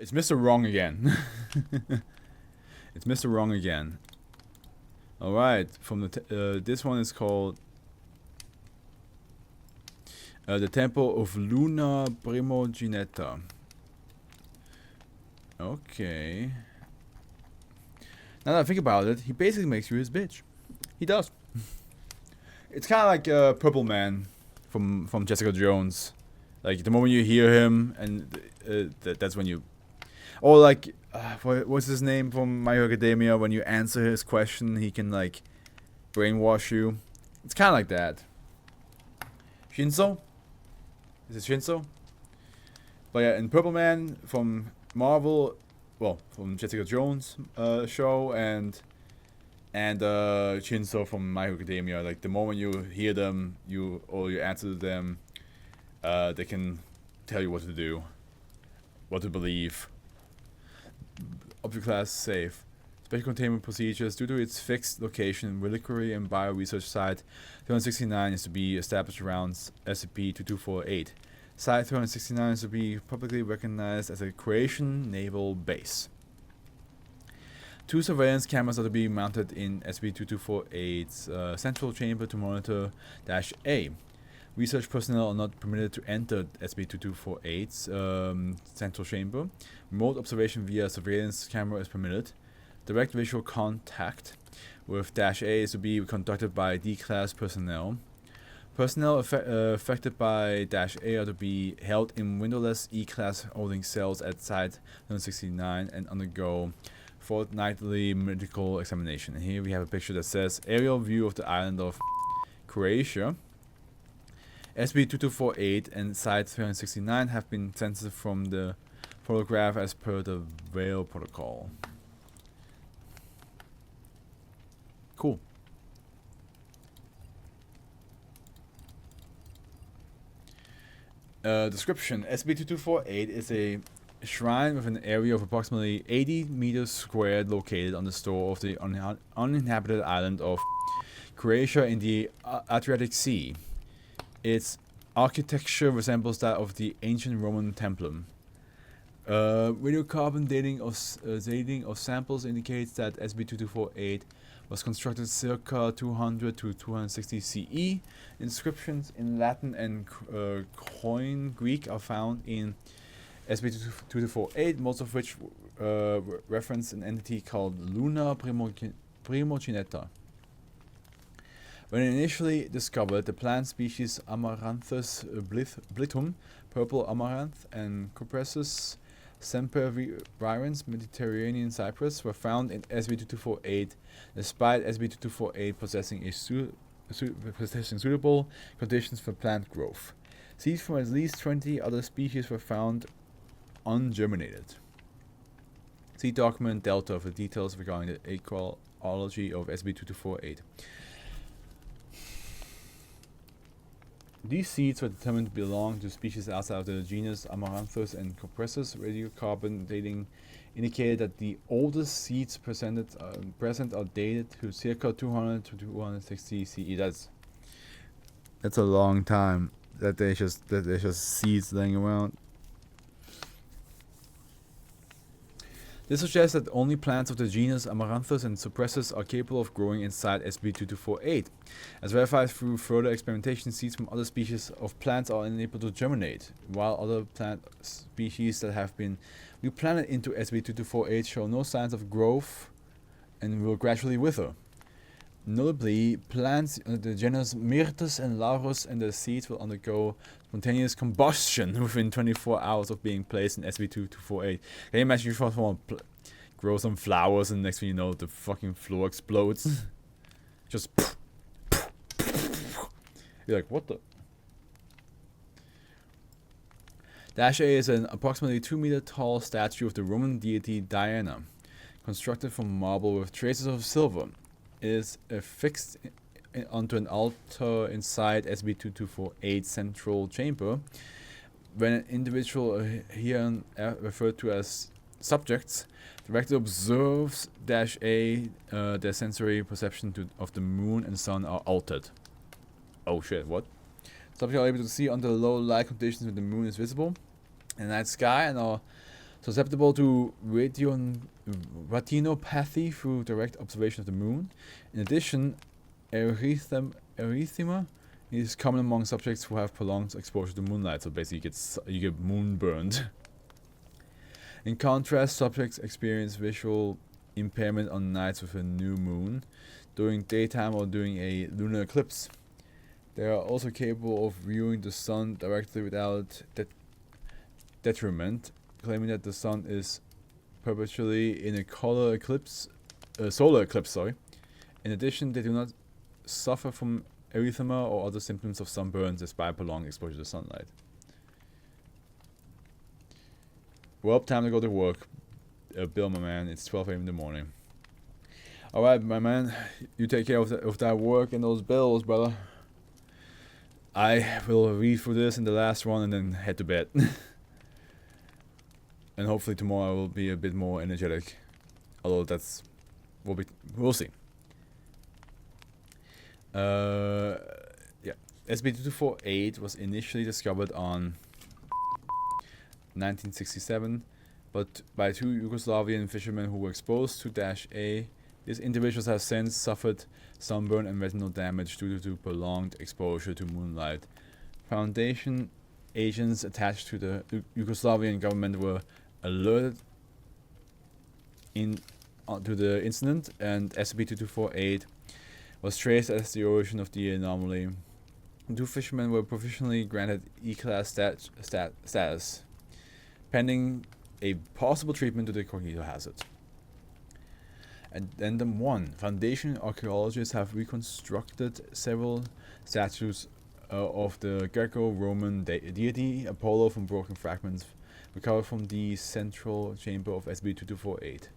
It's Mr. Wrong again. It's Mr. Wrong again. Alright, from the this one is called the Temple of Luna Primogenita. Okay. Now that I think about it, he basically makes you his bitch. He does. It's kind of like Purple Man from Jessica Jones. Like the moment you hear him, and that's when you. Or like, what's his name from My Hero Academia? When you answer his question, he can like brainwash you. It's kind of like that. Shinso? Is it Shinso? But yeah, in Purple Man from Marvel, well, from Jessica Jones show, and Shinso from My Hero Academia. Like the moment you hear them, you answer to them, they can tell you what to do, what to believe. Object class safe. Special containment procedures. Due to its fixed location, reliquary and bio research site 269 is to be established around SCP-2248. Site 269 is to be publicly recognized as a Croatian naval base. 2 surveillance cameras are to be mounted in SCP-2248's central chamber to monitor -A. Research personnel are not permitted to enter SCP-2248's central chamber. Remote observation via surveillance camera is permitted. Direct visual contact with -A is to be conducted by D-Class personnel. Personnel affected by -A are to be held in windowless E-Class holding cells at Site 169 and undergo fortnightly medical examination. And here we have a picture that says aerial view of the island of Croatia. SCP-2248 and Site 369 have been censored from the photograph as per the Veil Protocol. Cool. Description. SCP-2248 is a shrine with an area of approximately 80 meters squared located on the shore of the uninhabited island of Croatia in the Adriatic Sea. Its architecture resembles that of the ancient Roman templum. Radiocarbon dating of samples indicates that SCP-2248 was constructed circa 200 to 260 CE. Inscriptions in Latin and Koine Greek are found in SCP-2248, most of which reference an entity called Luna Primogenita. When initially discovered, the plant species Amaranthus blitum, purple amaranth, and Cupressus sempervirens, Mediterranean cypress, were found in SCP-2248, despite SCP-2248 possessing suitable conditions for plant growth. Seeds from at least 20 other species were found ungerminated. See document Delta for details regarding the ecology of SCP-2248. These seeds were determined to belong to species outside of the genus Amaranthus and Cupressus. Radiocarbon dating indicated that the oldest seeds present are dated to circa 200 to 260 CE. That's a long time that there's just seeds laying around. This suggests that only plants of the genus Amaranthus and Cupressus are capable of growing inside SCP-2248. As verified through further experimentation, seeds from other species of plants are unable to germinate, while other plant species that have been replanted into SCP-2248 show no signs of growth and will gradually wither. Notably, plants under the genus Myrtus and Laurus and their seeds will undergo spontaneous combustion within 24 hours of being placed in SCP-2248. Can you imagine you just want to grow some flowers and next thing you know, the fucking floor explodes? Just you're like, what the? -A is an approximately 2 meter tall statue of the Roman deity Diana, constructed from marble with traces of silver. It is affixed onto an altar inside SCP-2248's central chamber. When an individual here referred to as subjects, the rector observes -A, their sensory perception of the moon and sun are altered. Oh shit, what? Subjects are able to see under low light conditions when the moon is visible in the night sky and are susceptible to retinopathy through direct observation of the moon. In addition, erythema is common among subjects who have prolonged exposure to moonlight. So basically, you get moonburned. In contrast, subjects experience visual impairment on nights with a new moon, during daytime or during a lunar eclipse. They are also capable of viewing the sun directly without detriment, claiming that the sun is perpetually in a solar eclipse. In addition, they do not suffer from erythema or other symptoms of sunburns despite prolonged exposure to sunlight. Well, time to go to work. Bill, my man, it's 12 a.m. in the morning. Alright, my man, you take care of that work and those bills, brother. I will read through this in the last one and then head to bed. And hopefully tomorrow I will be a bit more energetic. Although we'll see. Yeah, SCP-2248 was initially discovered on 1967, but by 2 Yugoslavian fishermen who were exposed to -A. These individuals have since suffered sunburn and retinal damage due to prolonged exposure to moonlight. Foundation agents attached to the Yugoslavian government were alerted to the incident, and SCP-2248 was traced as the origin of the anomaly. 2 fishermen were provisionally granted E-class status, pending a possible treatment to the cognito hazard. Addendum 1. Foundation archaeologists have reconstructed several statues of the Greco-Roman deity Apollo from broken fragments recovered from the central chamber of SCP-2248. The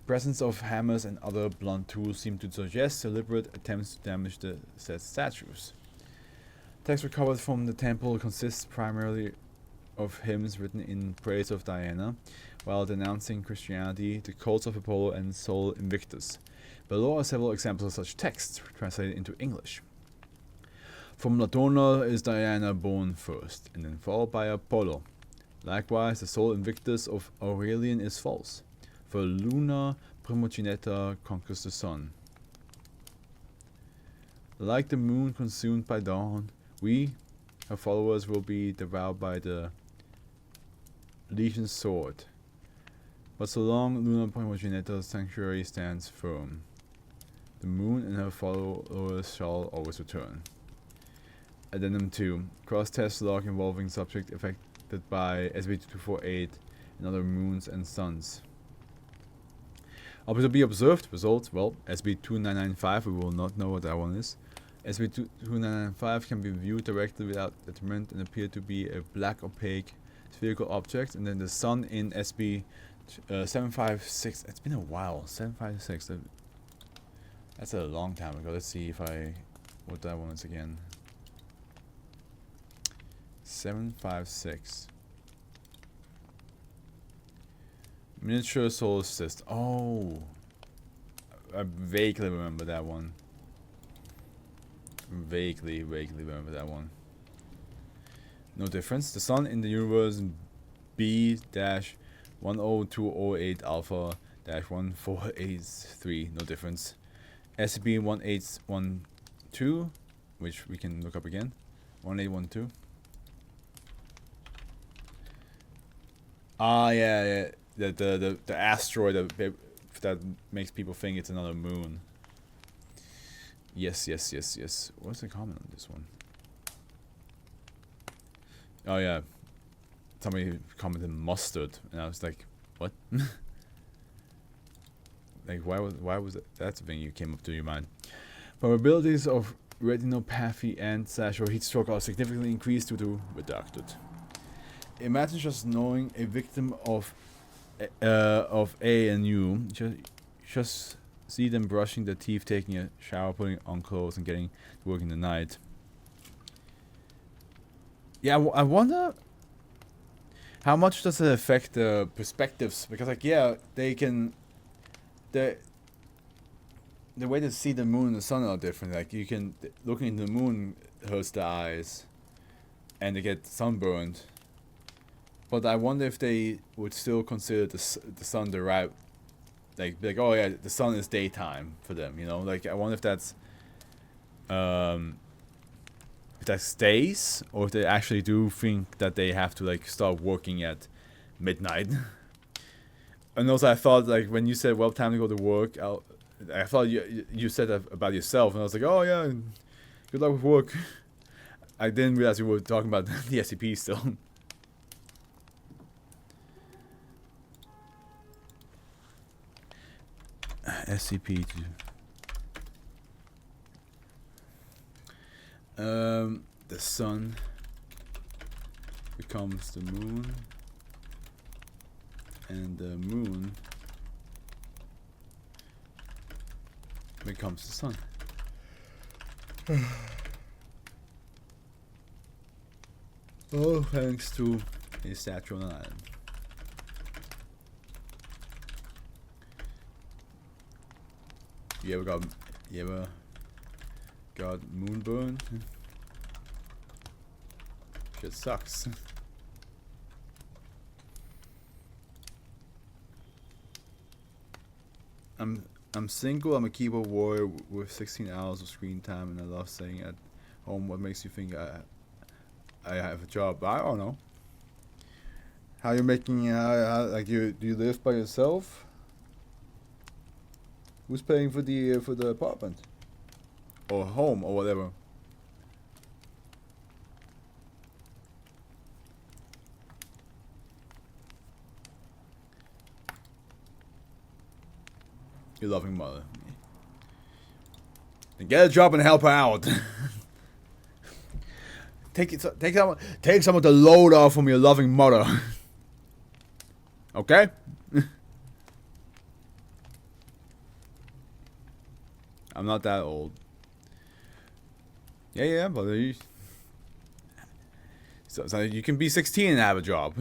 presence of hammers and other blunt tools seem to suggest deliberate attempts to damage the said statues. Text recovered from the temple consists primarily of hymns written in praise of Diana, while denouncing Christianity, the cults of Apollo, and Sol Invictus. Below are several examples of such texts translated into English. From Latona is Diana born first, and then followed by Apollo. Likewise, the Sol Invictus of Aurelian is false, for Luna Primogenita conquers the sun. Like the moon consumed by dawn, we, her followers, will be devoured by the Legion's sword. But so long Luna Primogenita's sanctuary stands firm, the moon and her followers shall always return. Addendum 2. Cross-test log involving subject affected by SCP-2248 and other moons and suns. To be observed. Result, well, SCP-2995, we will not know what that one is. SCP-2995 can be viewed directly without detriment and appear to be a black opaque spherical object. And then the sun in SCP-756, it's been a while, 756, that's a long time ago. Let's see what that one is again. 756. Miniature solar system. Oh, I vaguely remember that one. Vaguely remember that one. No difference. The sun in the universe B-10208 Alpha-1483. No difference. SCP-1812, which we can look up again. 1812. Ah, yeah. The asteroid that makes people think it's another moon. Yes. What's the comment on this one? Oh yeah, somebody commented mustard, and I was like, what? Like, why was that? That's the thing you came up to your mind. Probabilities of retinopathy and or heat stroke are significantly increased due to redacted. Imagine just knowing a victim of A and U, just see them brushing their teeth, taking a shower, putting on clothes, and getting to work in the night. Yeah, I wonder how much does it affect the perspectives, because like, yeah, they can, the way they see the moon and the sun are different. Like, you can, looking into the moon hurts the eyes and they get sunburned. But I wonder if they would still consider the sun the right, like oh yeah, the sun is daytime for them. You know, like I wonder if that's if that stays, or if they actually do think that they have to like start working at midnight. And also, I thought like when you said, "Well, time to go to work," I thought you said that about yourself, and I was like, "Oh yeah, good luck with work." I didn't realize you were talking about the SCP still. SCP. The sun becomes the moon, and the moon becomes the sun. Oh, thanks to a statue on an island. You ever got moonburned? Shit sucks. I'm single. I'm a keyboard warrior with 16 hours of screen time, and I love staying at home. What makes you think I have a job? I don't know. How you making? Like do you live by yourself? Who's paying for the apartment or home or whatever? Your loving mother. Then get a job and help her out. Take some of the load off from your loving mother. Okay? I'm not that old. Yeah, but so you can be 16 and have a job.